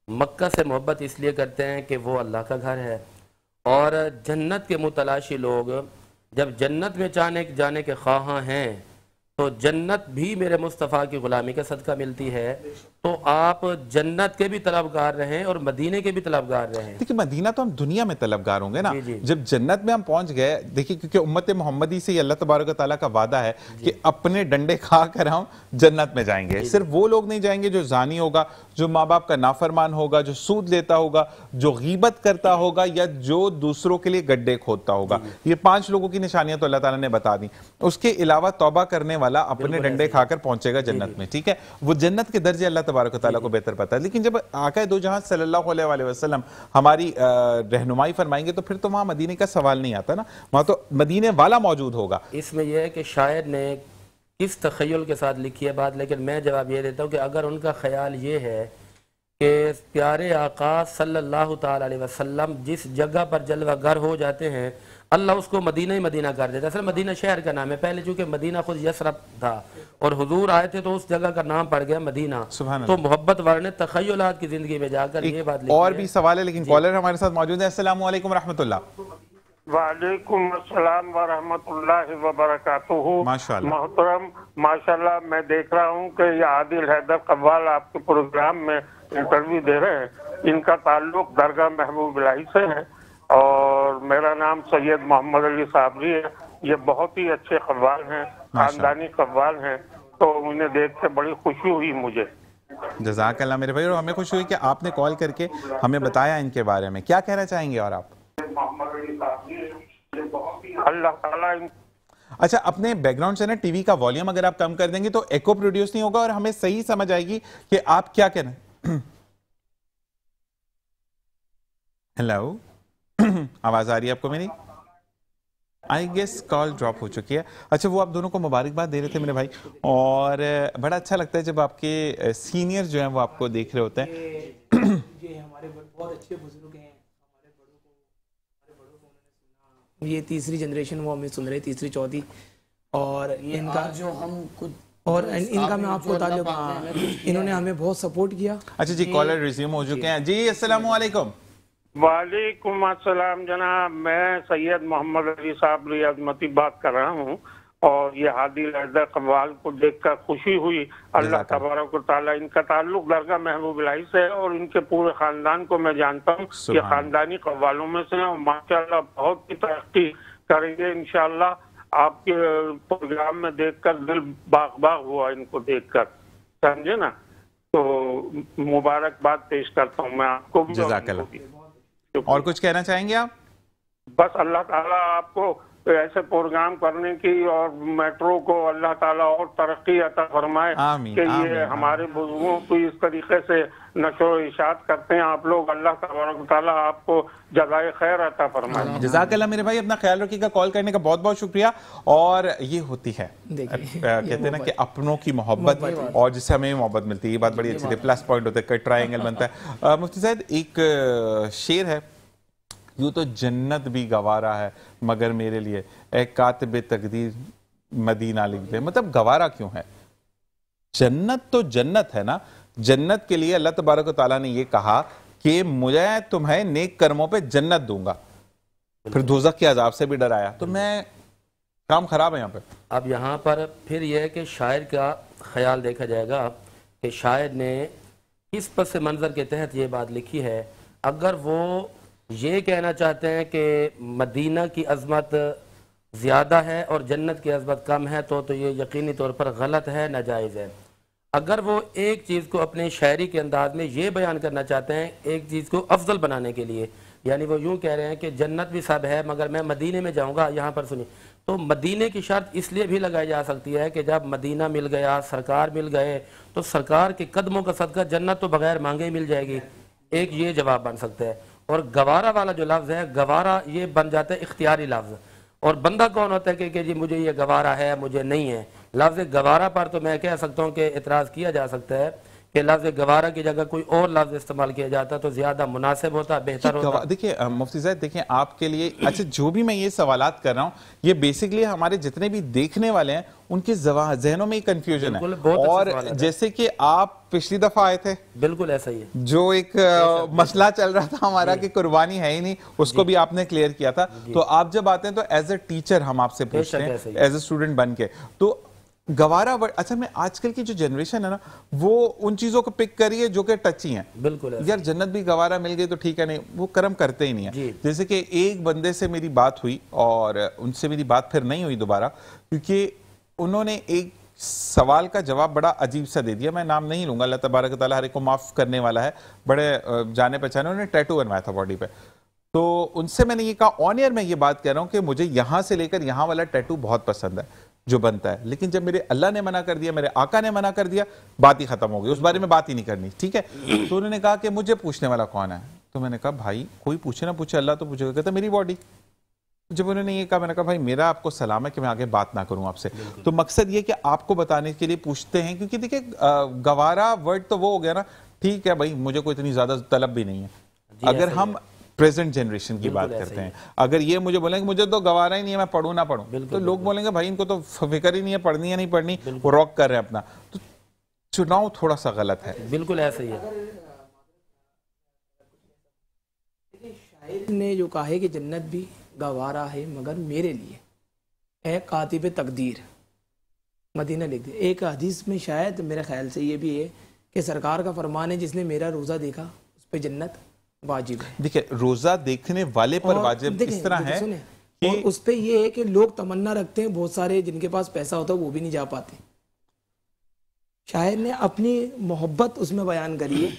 मक्का से मोहब्बत इसलिए करते हैं कि वो अल्लाह का घर है, और जन्नत के मुतलाशी लोग जब जन्नत में जाने के ख्वाहां हैं तो जन्नत भी मेरे मुस्तफ़ा की ग़ुलामी का सदका मिलती है। तो आप जन्नत के भी तलबगार रहें और मदीने के भी तलबगार रहें। देखिए, मदीना तो हम दुनिया में तलबगार होंगे ना, जी। जब जन्नत में हम पहुंच गए, देखिए क्योंकि उम्मत मोहम्मदी से अल्लाह तबारक व तआला का वादा है कि अपने डंडे खा कर हम जन्नत में जाएंगे। सिर्फ वो लोग नहीं जाएंगे जो जानी होगा, जो माँ बाप का नाफरमान होगा, जो सूद लेता होगा, जो गीबत करता होगा, या जो दूसरों के लिए गड्ढे खोदता होगा। ये 5 लोगों की निशानियां तो अल्लाह ताला ने बता दी। उसके अलावा तौबा करने वाला अपने डंडे खाकर पहुंचेगा जन्नत में, ठीक है। वो जन्नत के दर्जे अल्लाह तबारक व तआला को बेहतर पता है। लेकिन जब आका दो जहां सल्लल्लाहु अलैहि वसल्लम हमारी रहनुमाई फरमाएंगे तो फिर तो वहां मदीने का सवाल नहीं आता ना, वहां तो मदीने वाला मौजूद होगा। इसमें यह है कि शायर ने किस तखय्युल के साथ लिखी है बात, लेकिन मैं जवाब ये देता हूँ कि अगर उनका ख्याल ये है कि प्यारे आका सल्लल्लाहु ताला अलैहि वसल्लम जिस जगह पर जलवागर हो जाते हैं, अल्लाह उसको मदीना ही मदीना कर देता है। असल मदीना शहर का नाम है, पहले चूंकि मदीना खुद यसरब था और हुजूर आए थे तो उस जगह का नाम पड़ गया मदीना। तो मोहब्बत वाले तखय्युलात की जिंदगी में जाकर ये बात लिखी और भी सवाल है, लेकिन कॉलर हमारे साथ मौजूद है। अस्सलाम वालेकुम रहमतुल्लाह। वालेकुम अस्सलाम व रहमतुल्लाहि व बरकातुहू। माशाअल्लाह मोहतरम, माशाअल्लाह, मैं देख रहा हूँ कि ये आदिल हैदर कव्वाल आपके प्रोग्राम में इंटरव्यू दे रहे हैं। इनका ताल्लुक दरगाह महबूब इलाही से है और मेरा नाम सैयद मोहम्मद अली साबरी है। ये बहुत ही अच्छे कव्वाल हैं, खानदानी कव्वाल हैं, तो उन्हें देख के बड़ी खुशी हुई मुझे। जज़ाकल्लाह मेरे भाई, और हमें खुशी हुई कि आपने कॉल करके हमें बताया इनके बारे में। क्या कहना चाहेंगे और आप? अल्लाह ताला। अच्छा, अपने बैकग्राउंड से ना टीवी का वॉल्यूम अगर आप कम कर देंगे तो एको प्रोड्यूस नहीं होगा और हमें सही समझ आएगी कि आप क्या कहना। हेलो, आवाज आ रही है आपको मेरी? आई गेस कॉल ड्रॉप हो चुकी है। अच्छा, वो आप दोनों को मुबारकबाद दे रहे थे मेरे भाई, और बड़ा अच्छा लगता है जब आपके सीनियर जो हैं वो आपको देख रहे होते हैं। ये हमारे बहुत अच्छे बुजुर्ग हैं, हमारे बड़ों को उन्होंने सुना, ये तीसरी जनरेशन वो हमें सुन रहे, तीसरी चौथी, और इनका जो हम कुछ और इनका मैं आपको बता दूं, इन्होंने हमें बहुत सपोर्ट किया। अच्छा जी, कॉलर रिज्यूम हो चुके हैं जी। अस्सलाम वालेकुम। वालेकुम अस्सलाम जनाब, मैं सैयद मोहम्मद अली साबरी अजमती बात कर रहा हूँ, और ये आदिल हैदर कव्वाल को देखकर खुशी हुई। अल्लाह तबारक व तआला, इनका ताल्लुक दरगाह महबूब इलाही से है और इनके पूरे खानदान को मैं जानता हूँ, ये खानदानी कव्वालों में से हैं। माशाअल्लाह बहुत ही तरक्की करेंगे इंशाअल्लाह। आपके प्रोग्राम में देखकर दिल बाग बाग हुआ इनको देखकर, समझे ना। तो मुबारकबाद पेश करता हूँ मैं आपको भी। जज़ाकल्लाह। और कुछ कहना चाहेंगे आप? बस अल्लाह ताला आपको ऐसे प्रोग्राम करने की और मेट्रो को अल्लाह ताला और तरक्की अता फरमाए कि ये हमारे बुजुर्गों को इस तरीके से नशो इशात करते हैं आप लोग। अल्लाह तबारक ताला आपको जज़ाए खैर अता फरमाए। जज़ाकल्लाह मेरे भाई, अपना ख्याल रखिएगा। कॉल करने का बहुत बहुत शुक्रिया। और ये होती है कहते हैं ना कि अपनों की मोहब्बत, और जिससे हमें मोहब्बत मिलती है, ये बात बड़ी अच्छी थी। प्लस पॉइंट होता है, ट्रायंगल बनता है। मुफ्ती साहब, एक शेर है, यूं तो जन्नत भी गवारा है मगर मेरे लिए, ए कातिबे तकदीर मदीना लिख दे। मतलब गवारा क्यों है? जन्नत तो जन्नत है ना। जन्नत के लिए अल्लाह तबारक व तआला ने ये कहा कि मुझे तुम्हें नेक कर्मों पे जन्नत दूंगा, फिर दोज़ख के अजाब से भी डराया। तो मैं काम खराब है यहाँ पे। अब यहाँ पर फिर यह है कि शायर का ख्याल देखा जाएगा कि शायर ने किस पस मंज़र के तहत ये बात लिखी है? अगर वो ये कहना चाहते हैं कि मदीना की अज़मत ज़्यादा है और जन्नत की अज़मत कम है तो ये यकीनी तौर पर गलत है, नाजायज़ है। अगर वो एक चीज़ को अपने शायरी के अंदाज में ये बयान करना चाहते हैं एक चीज़ को अफजल बनाने के लिए, यानी वो यूँ कह रहे हैं कि जन्नत भी सब है मगर मैं मदीने में जाऊँगा, यहाँ पर सुनिए, तो मदीने की शर्त इसलिए भी लगाई जा सकती है कि जब मदीना मिल गया, सरकार मिल गए, तो सरकार के कदमों का सदका जन्नत तो बगैर मांगे ही मिल जाएगी। एक ये जवाब बन सकता है। और गवारा वाला जो लफ्ज़ है, गवारा ये बन जाता है इख्तियारी लफ्ज़, और बंदा कौन होता है कि जी मुझे ये गवारा है, मुझे नहीं है। लफ्ज़ गवारा पर तो मैं कह सकता हूँ कि एतराज़ किया जा सकता है कि लफ्ज़ गवारा की जगह कोई और लफ्ज़ इस्तेमाल किया जाता तो ज़्यादा मुनासिब होता, बेहतर होता। देखिए मुफ्ती साहब, देखिए आपके लिए अच्छा जो भी मैं ये सवालात कर रहा हूँ ये बेसिकली हमारे जितने भी देखने वाले हैं उनके जहनों में कंफ्यूजन है। और जैसे कि आप पिछली दफा आए थे, बिल्कुल ऐसा ही है, जो एक मसला चल रहा था हमारा कि कुर्बानी है ही नहीं, उसको भी आपने क्लियर किया था। तो आप जब आते हैं तो एज ए टीचर हम आपसे पूछते हैं, एज ए स्टूडेंट बन के, तो गवारा वर्ड, अच्छा में आजकल की जो जनरेशन है ना वो उन चीजों को पिक करिए जो कि टची हैं। बिल्कुल यार जन्नत भी गवारा मिल गई तो ठीक है, नहीं वो कर्म करते ही नहीं है। जैसे कि एक बंदे से मेरी बात हुई और उनसे मेरी बात फिर नहीं हुई दोबारा, क्योंकि उन्होंने एक सवाल का जवाब बड़ा अजीब सा दे दिया। मैं नाम नहीं लूंगा, अल्लाह तबारक तआला हर एक को माफ करने वाला है। बड़े जाने पहचाने, उन्होंने टैटू बनवाया था बॉडी पे। तो उनसे मैंने ये कहा ऑन एयर, मैं ये बात कह रहा हूं कि मुझे यहां से लेकर यहां वाला टैटू बहुत पसंद है जो बनता है, लेकिन जब मेरे अल्लाह ने मना कर दिया, मेरे आका ने मना कर दिया, बात ही खत्म हो गई, उस बारे में बात ही नहीं करनी, ठीक है। तो उन्होंने कहा कि मुझे पूछने वाला कौन है? तो मैंने कहा भाई कोई पूछे ना पूछे, अल्लाह तो पूछेगा। कहता मेरी बॉडी। जब उन्होंने ये कहा, मैंने कहा भाई मेरा आपको सलाम है कि मैं आगे बात ना करूं आपसे। तो मकसद ये कि आपको बताने के लिए पूछते हैं, क्योंकि देखिए गवारा वर्ड तो वो हो गया ना, ठीक है भाई मुझे कोई इतनी ज्यादा तलब भी नहीं है। अगर हम प्रेजेंट जनरेशन की बात करते हैं, अगर ये मुझे बोलेंगे मुझे तो गवारा ही नहीं है, मैं पढ़ूं ना पढ़ूं, तो लोग बोलेंगे भाई इनको तो फिक्र ही नहीं है, पढ़नी है नहीं पढ़नी, वो रॉक कर रहे हैं अपना। तो चुनाव थोड़ा सा गलत है। बिल्कुल ऐसा ही है। शायर ने जो कहा है कि जन्नत भी गवारा है मगर मेरे लिए, ए कातिब तकदीर, मदीना लिख दे। एक हदीस में शायद मेरे ख्याल से ये भी है कि सरकार का फरमान है जिसने मेरा रोज़ा देखा उस पर जन्नत वाजिब है। देखिए रोजा देखने वाले पर वाजिब इस तरह है कि और उस पे ये है कि लोग तमन्ना रखते हैं, बहुत सारे जिनके पास पैसा होता है वो भी नहीं जा पाते। शायर ने अपनी मोहब्बत उसमें बयान करी है,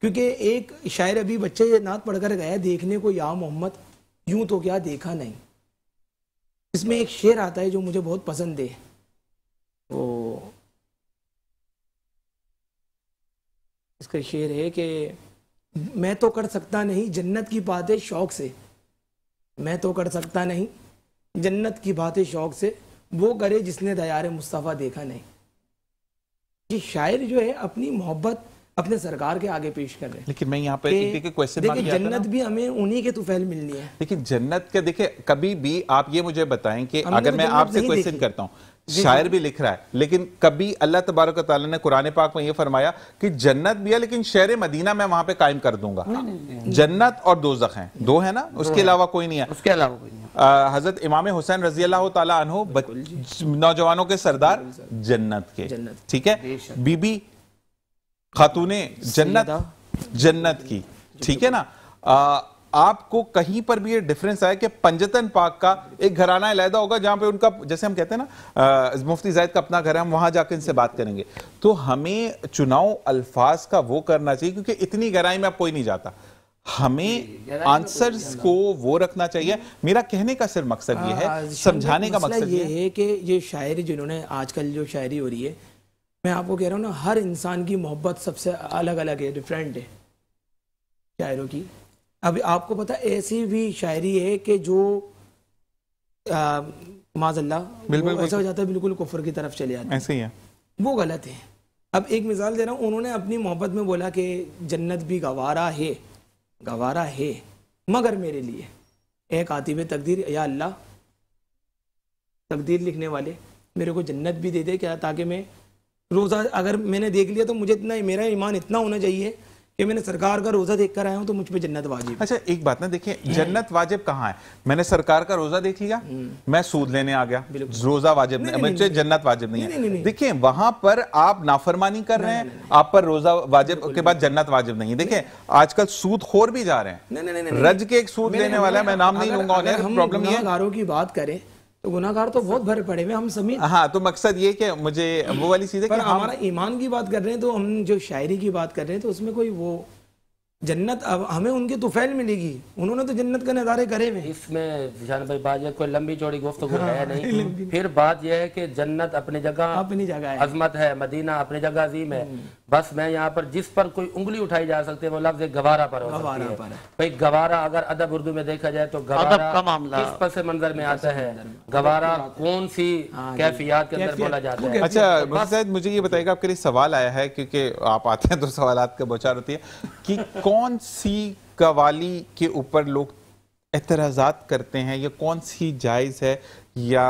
क्योंकि एक शायर अभी बच्चे नात पढ़कर गया देखने को, या मोहम्मद यूं तो क्या देखा नहीं। इसमें एक शेर आता है जो मुझे बहुत पसंद है, वो इसका शेर है कि मैं तो कर सकता नहीं जन्नत की बातें शौक से, मैं तो कर सकता नहीं जन्नत की बातें शौक से, वो करे जिसने दयार मुस्तफ़ा देखा नहीं। ये शायर जो है अपनी मोहब्बत अपने सरकार के आगे पेश कर रहे हैं। लेकिन मैं यहाँ पे देखिए क्वेश्चन मार्क देखिए जन्नत भी हमें उन्हीं के तुफैल मिलनी है। लेकिन जन्नत के देखिए कभी भी आप ये मुझे बताएं कि अगर मैं आपसे क्वेश्चन करता हूँ, शायर भी लिख रहा है, लेकिन कभी अल्लाह तबारक व तआला ने कुरान पाक में ये फरमाया कि जन्नत भी है लेकिन शहर मदीना मैं वहां पे कायम कर दूंगा। जन्नत और दोज़ख हैं, दो है ना, उसके अलावा कोई नहीं है। उसके अलावा कोई नहीं। हजरत इमाम हुसैन रजी अल्लाह तआला अन्हु नौजवानों के सरदार जन्नत के, ठीक है, बीबी खातूने जन्नत की, ठीक है ना। आपको कहीं पर भी ये डिफरेंस आया कि पंजतन पाक का एक घराना अलहदा होगा जहां पे उनका, जैसे हम कहते हैं ना मुफ्ती जायद का अपना घर है, हम वहां जाकर इनसे बात करेंगे। तो हमें चुनाव अल्फाज का वो करना चाहिए, क्योंकि इतनी गहराई में अब कोई नहीं जाता, हमें आंसर्स को वो रखना चाहिए। मेरा कहने का सिर्फ मकसद ये है, समझाने का मकसद ये है कि ये शायरी जिन्होंने आजकल जो शायरी हो रही है, मैं आपको कह रहा हूँ ना, हर इंसान की मोहब्बत सबसे अलग अलग है, डिफरेंट है शायरों की। अभी आपको पता ऐसी भी शायरी है कि जो माज़अल्लाह ऐसा हो जाता है बिल्कुल कुफ्र की तरफ चले जाते हैं, ऐसे ही है, वो गलत है। अब एक मिसाल दे रहा हूँ, उन्होंने अपनी मोहब्बत में बोला कि जन्नत भी गवारा है मगर मेरे लिए, एक आतिब तकदीर, या अल्लाह तकदीर लिखने वाले मेरे को जन्नत भी दे दे क्या, ताकि मैं रोज़ा अगर मैंने देख लिया तो मुझे इतना, मेरा ईमान इतना होना चाहिए कि मैंने सरकार का रोजा देख कर आया हूँ तो मुझ पे जन्नत वाजिब है। अच्छा एक बात ना, देखिए जन्नत वाजिब कहाँ है? मैंने सरकार का रोजा देख लिया, मैं सूद लेने आ गया, रोजा वाजिब नहीं, मुझे जन्नत वाजिब नहीं है। देखिए वहां पर आप नाफरमानी कर रहे हैं, आप पर रोजा वाजिब के बाद जन्नत वाजिब नहीं है। देखिए आजकल सूद खोर भी जा रहे हैं, रज के एक सूद लेने वाला है, मैं नाम नहीं लूंगा, प्रॉब्लम ये गुनाहगारों की बात करें तो गुनाहगार तो बहुत भरे पड़े हुए हम सभी। हाँ, तो मकसद ये कि मुझे वो वाली चीज है कि हमारा ईमान की बात कर रहे हैं तो हम जो शायरी की बात कर रहे हैं तो उसमें कोई वो जन्नत अब हमें उनकी तुफैल मिलेगी, उन्होंने तो जन्नत के नज़ारे करे हुए। इसमें जान भाई बात कोई लंबी चौड़ी गुफ्तगू है नहीं। फिर बात यह है कि जन्नत अपनी जगह है, अजमत है, मदीना अपनी जगह अजीम है। बस मैं यहाँ पर जिस पर कोई उंगली उठाई जा सकती है वो लफ्ज गवारा पर हो सकती है। भाई गवारा अगर अदब उर्दू में देखा जाए तो गवारा किस पस मंजर में आता है, गवारा कौन सी कैफियत के अंदर बोला जाता है। अच्छा शायद मुझे ये बताइएगा, आपके लिए सवाल आया है क्योंकि आप आते हैं तो सवालात का बौछार होती है कि कौन सी कवाली के ऊपर लोग एतराज़ात करते हैं, या कौन सी जायज़ है, या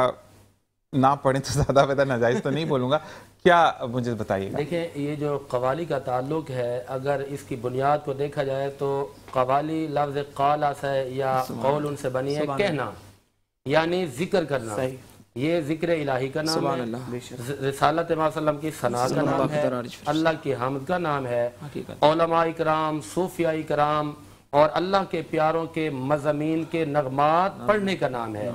ना पढ़ें तो ज़्यादा बेहतर, नाजायज़ तो नहीं बोलूँगा, क्या मुझे बताइएगा। देखिए ये जो कवाली का ताल्लुक है, अगर इसकी बुनियाद को देखा जाए तो कवाली लफ्ज़ काला से या कौल उनसे बनी है, कहना यानी जिक्र करना। ये जिक्र इलाही का नाम है, रिसालत वसल्लम की सना का नाम है, अल्लाह की हमद का नाम है, उलमा इकराम, सूफिया इकराम और अल्लाह के प्यारों के मज़ामीन के नगमात पढ़ने का नाम है।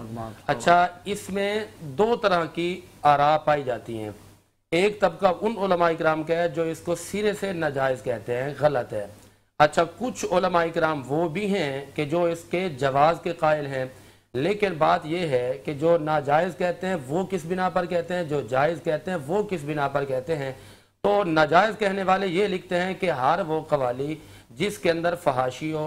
अच्छा, इसमें दो तरह की आरा पाई जाती हैं। एक तबका उन उलमा इकराम का है जो इसको सिरे से नाजायज़ कहते हैं, गलत है। अच्छा, कुछ उलमा इकराम वो भी हैं कि जो इसके जवाज़ के कायल हैं, लेकिन बात यह है कि जो नाजायज़ कहते हैं वो किस बिना पर कहते हैं, जो जायज़ कहते हैं वो किस बिना पर कहते हैं। तो नाजायज़ कहने वाले ये लिखते हैं कि हर वो कवाली जिसके अंदर फहाशी हो,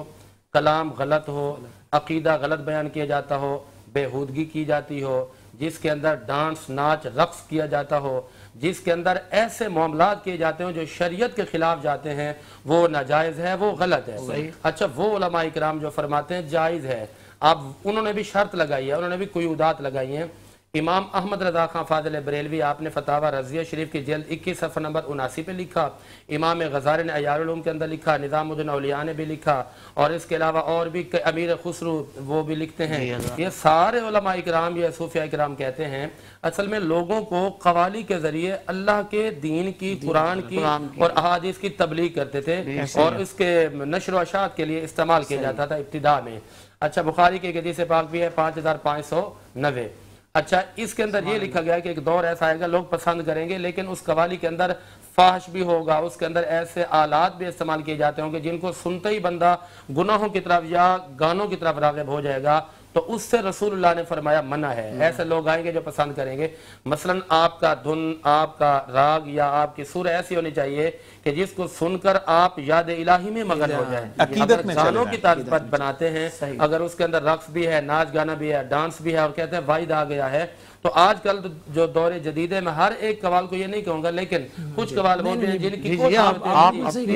कलाम गलत हो, अकीदा गलत बयान किया जाता हो, बेहूदगी की जाती हो, जिसके अंदर डांस नाच रक्स किया जाता हो, जिसके अंदर ऐसे मामलात किए जाते हो जो शरीयत के खिलाफ जाते हैं, वो नाजायज़ है, वो गलत है। अच्छा, वो उलमा इकराम जो फरमाते हैं जायज़ है, अब उन्होंने भी शर्त लगाई है, उन्होंने भी कुयूदात लगाई हैं। इमाम अहमद रज़ा खान फाज़िल बरेलवी, आपने फतावा रज़िया शरीफ की जल्द 21 सफ़ा नंबर 79 पे लिखा, इमाम गज़ाली ने अयारुल के अंदर लिखा, निज़ामुद्दीन औलिया ने भी लिखा, और इसके अलावा और भी अमीर खुसरू वो भी लिखते हैं। ये सारे उलमा इकराम या सूफिया इकराम कहते हैं असल में लोगों को कवाली के ज़रिए अल्लाह के दीन की, कुरान की और अहादीस की तबलीग करते थे और इसके नशर व अशात के लिए इस्तेमाल किया जाता था इब्तिदा में। अच्छा, बुखारी की हदीस पाक भी है 5590। अच्छा, इसके अंदर ये लिखा गया कि एक दौर ऐसा आएगा लोग पसंद करेंगे, लेकिन उस कवाली के अंदर फाहश भी होगा, उसके अंदर ऐसे आलात भी इस्तेमाल किए जाते होंगे जिनको सुनते ही बंदा गुनाहों की तरफ या गानों की तरफ राग़िब हो जाएगा। तो उससे रसूलुल्लाह ने फरमाया मना है। ऐसे लोग आएंगे जो पसंद करेंगे। मसलन आपका धुन, आपका राग या आपकी सुर ऐसी होनी चाहिए कि जिसको सुनकर आप याद इलाही में मगन हो जाए। अगर गानों की तर्ज पर बनाते हैं, अगर उसके अंदर रक्स भी है, नाच गाना भी है, डांस भी है और कहते हैं वाइद आ गया है, तो आजकल जो दौरे जदीद है, मैं हर एक कवाल को ये नहीं कहूंगा, लेकिन कुछ कवाल होते हैं जिनकी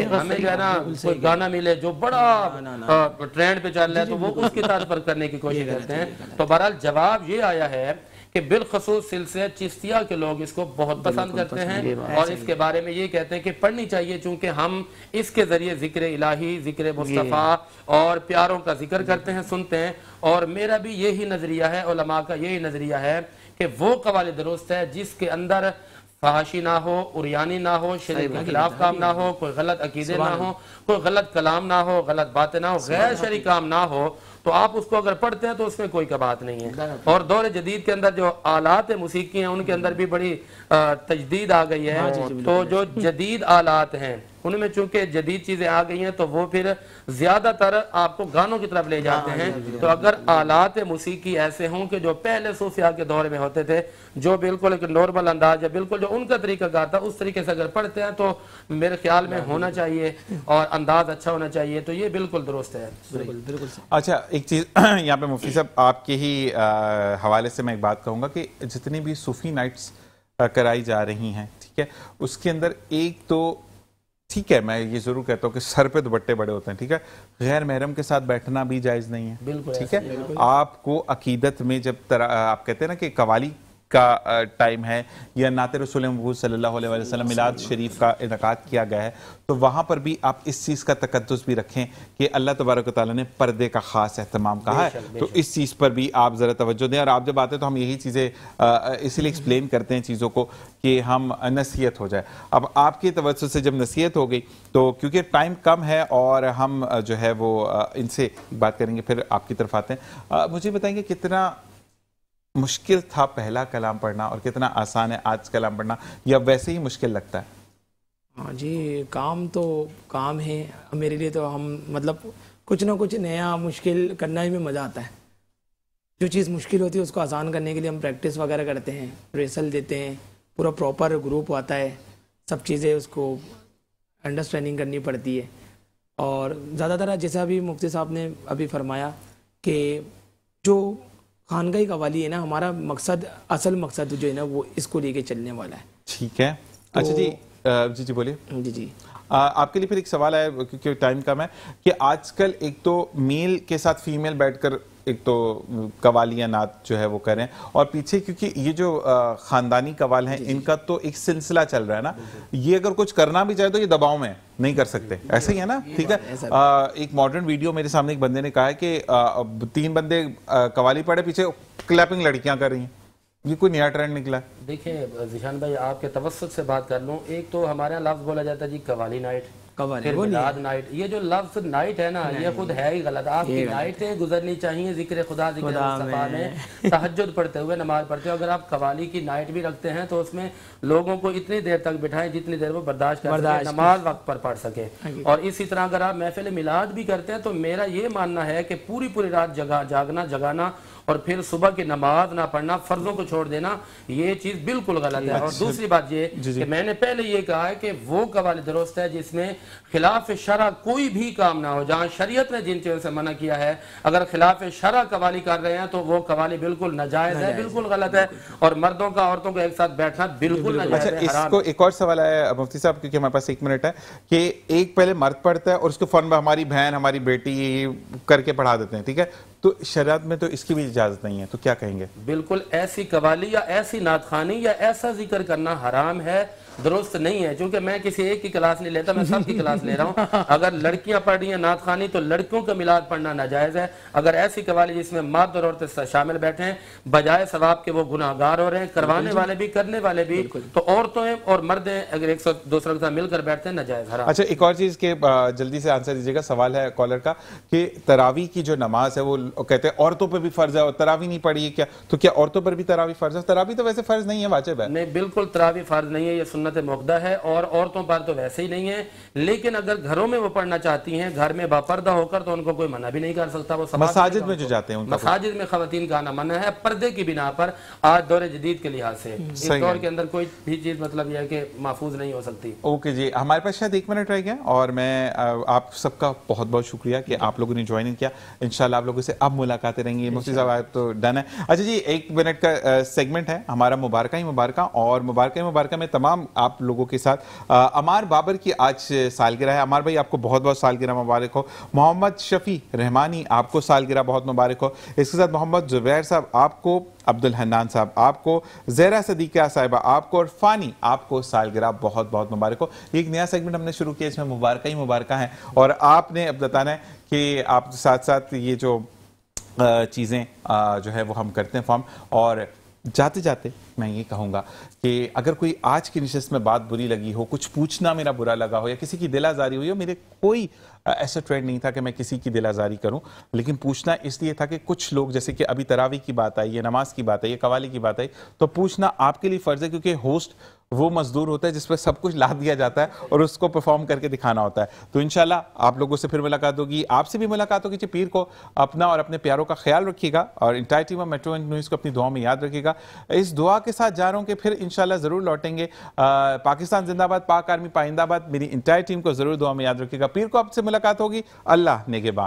हमें जो है ना कोई गाना मिले जो बड़ा ट्रेंड पे चल रहा है तो वो उसकी तर्ज पर करने की कोशिश करते हैं। तो बहरहाल जवाब ये आया है कि बिलखसूस सिलसिले चिश्तिया के लोग इसको बहुत पसंद करते हैं और इसके बारे में ये कहते हैं कि पढ़नी चाहिए, चूंकि हम इसके जरिए जिक्र इलाही, जिक्र मुस्तफ़ा और प्यारों का जिक्र करते हैं, सुनते हैं। और मेरा भी यही नजरिया है, उलमा का यही नजरिया है कि वो कवाली दुरुस्त है जिसके अंदर फहाशी ना हो, उरियानी ना हो, शरीयत के खिलाफ काम ना हो, कोई गलत अकीदे ना हो, कोई गलत कलाम ना हो, गलत बातें ना हो, गैर शरई काम ना हो, तो आप उसको अगर पढ़ते हैं तो उसमें कोई बात नहीं है। और दौर जदीद के अंदर जो आलात मौसीकी हैं उनके अंदर भी बड़ी तजदीद आ गई है। तो जो जदीद आलात हैं उनमें चूंकि जदीद चीजें आ गई हैं तो वो फिर ज्यादातर आपको गानों की तरफ ले जाते हैं। तो अगर आलात मौसीकी ऐसे हों कि जो पहले सूफिया के दौर में होते थे, जो बिल्कुल एक नॉर्मल अंदाज है, बिल्कुल जो उनका तरीकाकार था उस तरीके से अगर पढ़ते हैं तो मेरे ख्याल में होना चाहिए और अंदाज अच्छा होना चाहिए, तो ये बिल्कुल दुरुस्त है। बिल्कुल। अच्छा, एक चीज यहाँ पे मुफ्ती साहब आपके ही हवाले से मैं एक बात कहूँगा कि जितनी भी सूफी नाइट्स कराई जा रही हैं, ठीक है, उसके अंदर एक तो ठीक है, मैं ये जरूर कहता हूँ कि सर पे दुपट्टे बड़े होते हैं, ठीक है, गैर महरम के साथ बैठना भी जायज नहीं है, ठीक है। आपको अकीदत में जब आप कहते हैं ना कि कवाली का टाइम है या नाते रसूल महबूब सल्लल्लाहु अलैहि वसल्लम मिलाद शरीफ का इनकाद किया गया है, तो वहाँ पर भी आप इस चीज़ का तकद्दुस भी रखें कि अल्लाह तबारक व तआला ने पर्दे का ख़ास एहतमाम कहा है, तो इस चीज़ पर भी आप ज़रा तवज्जो दें। और आप जब आते तो हम यही चीज़ें इसीलिए एक्सप्लेन करते हैं चीज़ों को कि हम नसीहत हो जाए। अब आपकी तवज्जो से जब नसीहत हो गई तो क्योंकि टाइम कम है और हम जो है वो इनसे बात करेंगे, फिर आपकी तरफ आते हैं। मुझे बताएंगे कितना मुश्किल था पहला कलाम पढ़ना और कितना आसान है आज कलाम पढ़ना, या वैसे ही मुश्किल लगता है? हाँ जी, काम तो काम है मेरे लिए, तो हम मतलब कुछ ना कुछ नया मुश्किल करना ही में मज़ा आता है। जो चीज़ मुश्किल होती है उसको आसान करने के लिए हम प्रैक्टिस वगैरह करते हैं, रिहर्सल देते हैं, पूरा प्रॉपर ग्रुप आता है, सब चीज़ें उसको अंडरस्टैंडिंग करनी पड़ती है। और ज़्यादातर जैसा अभी मुफ्ती साहब ने अभी फरमाया कि जो खानगाही कवाली है ना, हमारा मकसद, असल मकसद जो है ना वो इसको लेके चलने वाला है। ठीक है, अच्छा जी, जी बोलिए। जी आपके लिए फिर एक सवाल है क्योंकि टाइम कम है कि आजकल एक तो मेल के साथ फीमेल बैठकर एक तो कवालियाँ नात जो है वो करें, और पीछे क्योंकि ये जो खानदानी कवाल हैं इनका तो एक सिलसिला चल रहा है ना, ये अगर कुछ करना भी चाहे तो ये दबाव में नहीं कर सकते, ऐसे ही है ना? ठीक है, एक मॉडर्न वीडियो मेरे सामने एक बंदे ने कहा है कि 3 बंदे कवाली पढ़े, पीछे क्लैपिंग लड़कियां कर रही हैं, ये कोई नया ट्रेंड निकला है? देखिए ज़िशान भाई, आपके तवस्सुत से बात कर लूँ, एक तो हमारे यहाँ लफ्ज़ बोला जाता है जी कवाली नाइट, फिर मिलाद नाइट। ये जो लफ्ज़ नाइट है ना, ये खुद है ही गलत। आपकी नाइटें गुजरनी चाहिए जिक्र खुदा, जिक्र मुस्तफा में, तहज्जुद पढ़ते हुए, नमाज पढ़ते हुए। अगर आप कवाली की नाइट भी रखते हैं तो उसमें लोगों को इतनी देर तक बिठाएं जितनी देर वो बर्दाश्त कर सके, नमाज वक्त पर पढ़ सके। और इसी तरह अगर आप महफिल मिलाद भी करते हैं तो मेरा ये मानना है कि पूरी पूरी रात जगाना और फिर सुबह की नमाज ना पढ़ना, फर्जों को छोड़ देना, ये चीज बिल्कुल गलत है। और दूसरी बात ये कि मैंने पहले ये कहा है कि वो कवाली दुरुस्त है जिसमें खिलाफ शरा कोई भी काम ना हो। जहाँ शरीयत ने जिन चीजों से मना किया है, अगर खिलाफ शरा कवाली कर रहे हैं तो वो कवाली बिल्कुल नाजायज है, बिल्कुल गलत है। और मर्दों का औरतों को एक साथ बैठना बिल्कुल नाजायज है। इसको एक और सवाल है मुफ्ती साहब, क्योंकि हमारे पास 1 मिनट है, कि एक पहले मर्द पढ़ता है और उसके फौरन हमारी बहन, हमारी बेटी करके पढ़ा देते हैं, ठीक है, तो शरीयत में तो इसकी भी इजाजत नहीं है, तो क्या कहेंगे? बिल्कुल ऐसी कवाली या ऐसी नातखानी या ऐसा जिक्र करना हराम है, दुरुस्त नहीं है। क्योंकि मैं किसी एक की क्लास नहीं लेता, मैं सबकी क्लास ले रहा हूँ। अगर लड़कियां पढ़ रही हैं नातखानी तो लड़कियों का मिलाद पढ़ना नाजायज है। अगर ऐसी कवाली जिसमें मर्द और औरतें शामिल बैठे हैं, बजाय सवाब के वो गुनाहगार हो रहे हैं, करवाने वाले भी करने वाले भी, तो औरतों और मर्द अगर 100-200 के साथ मिलकर बैठते हैं, नाजायज हराम। अच्छा, एक और चीज के जल्दी से आंसर दीजिएगा, सवाल है कॉलर का कि तरावी की जो नमाज है वो कहते हैं औरतों पर भी फर्ज है और तरावी नहीं पढ़ी है क्या, तो क्या औरतों पर भी तरावी फर्ज है? तरावी तो वैसे फर्ज नहीं है, वाजिब है। नहीं, बिल्कुल तरावी फर्ज नहीं है, ये सुन्नत मुक़द्दा है और औरतों पर तो वैसे ही नहीं है। लेकिन अगर घरों में वो पढ़ना चाहती हैं, घर में बापर्दा होकर, तो उनको कोई मना भी नहीं कर सकता। वो मसाजिद में जो जाते हैं, मसाजिद में खवातीन का आना मना है पर्दे की बिना पर। आज दौर जदीद के लिहाज से इस दौर के अंदर कोई भी चीज मतलब यह है कि महफूज नहीं हो सकती। ओके जी, हमारे पास शायद 1 मिनट रह गया और मैं आप सबका बहुत बहुत शुक्रिया कि आप लोगों ने ज्वाइन किया। इंशाल्लाह आप लोगों से अब मुलाकातें रहेंगी। मुफ्ती साहब आप तो डन है। अच्छा जी, 1 मिनट का सेगमेंट है हमारा मुबारका ही मुबारका, और मुबारका ही मुबारका में तमाम आप लोगों के साथ अमार बाबर की आज सालगिरह है। अमार भाई आपको बहुत बहुत सालगिरह मुबारक हो। मोहम्मद शफी रहमानी आपको सालगिरह बहुत मुबारक हो। इसके साथ मोहम्मद जुबैर साहब आपको, अब्दुल हन्नान साहब आपको, ज़हरा सदीक़ा साहिबा आपको, और फ़ानी आपको सालगिरह बहुत बहुत मुबारक हो। एक नया सेगमेंट हमने शुरू किया, इसमें मुबारका ही मुबारका है और आपने अब बताना है कि आप साथ साथ ये जो चीज़ें जो है वो हम करते हैं फॉर्म। और जाते जाते मैं ये कहूँगा कि अगर कोई आज की नशिस्त में बात बुरी लगी हो, कुछ पूछना मेरा बुरा लगा हो या किसी की दिल आज़ारी हुई हो, मेरे कोई ऐसा ट्रेंड नहीं था कि मैं किसी की दिल आज़ारी करूं, लेकिन पूछना इसलिए था कि कुछ लोग, जैसे कि अभी तरावी की बात आई, ये नमाज की बात आई, ये कवाली की बात आई, तो पूछना आपके लिए फ़र्ज़ है, क्योंकि होस्ट वो मजदूर होता है जिस पर सब कुछ लाद दिया जाता है और उसको परफॉर्म करके दिखाना होता है। तो इंशाल्लाह आप लोगों से फिर मुलाकात होगी, आपसे भी मुलाकात होगी। पीर को अपना और अपने प्यारों का ख्याल रखिएगा और इंटायर टीम मेट्रो न्यूज़ को अपनी दुआ में याद रखिएगा। इस दुआ के साथ जा रहा हूँ कि फिर इंशाल्लाह ज़रूर लौटेंगे। पाकिस्तान जिंदाबाद, पाक आर्मी पाइंदाबाद, मेरी इंटायर टीम को ज़रूर दुआ में याद रखिएगा। पीर को आपसे मुलाकात होगी। अल्लाह नेगेबान।